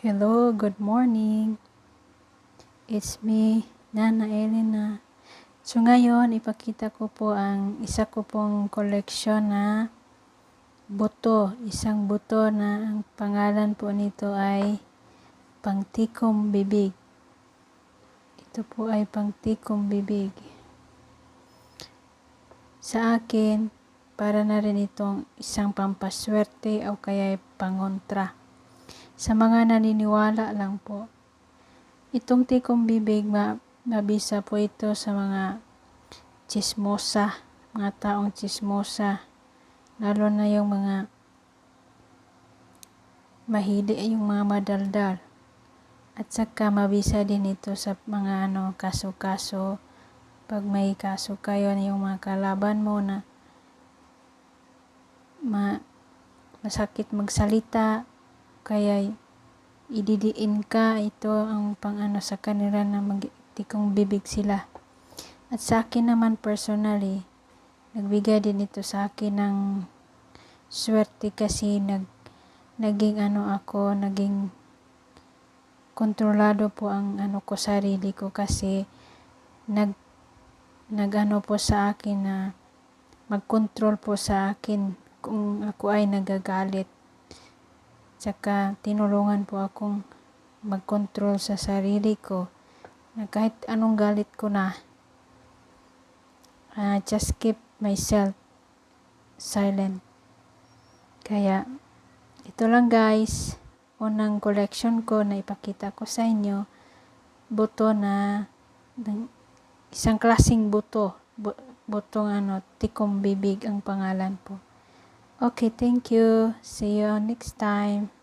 Hello, good morning. It's me, Nana Elena. So ngayon, ipakita ko po ang isa ko pong koleksyon na buto. Isang buto na ang pangalan po nito ay pangtikom bibig. Ito po ay pangtikom bibig. Sa akin, para na rin itong isang pampaswerte o kaya pangontra. Sa mga naniniwala lang po. Itong tikom bibig, mabisa po ito sa mga chismosa, mga taong chismosa. Lalo na yung mga mahili, yung mga madaldal. At saka mabisa din ito sa mga kaso-kaso. Pag may kaso kayo, yung mga kalaban mo na masakit magsalita, kaya ididiin ka, ito ang sa kanila na magtikong bibig sila. At sa akin naman personally, nagbigay din ito sa akin ng swerte kasi naging kontrolado po ang ko sarili ko kasi nag po sa akin na mag-control po sa akin kung ako ay nagagalit. Tsaka tinulungan po akong mag-control sa sarili ko na kahit anong galit ko na, just keep myself silent. Kaya ito lang guys, unang collection ko na ipakita ko sa inyo, buto na isang klaseng buto, butong tikom bibig ang pangalan po. Okay, thank you. See you next time.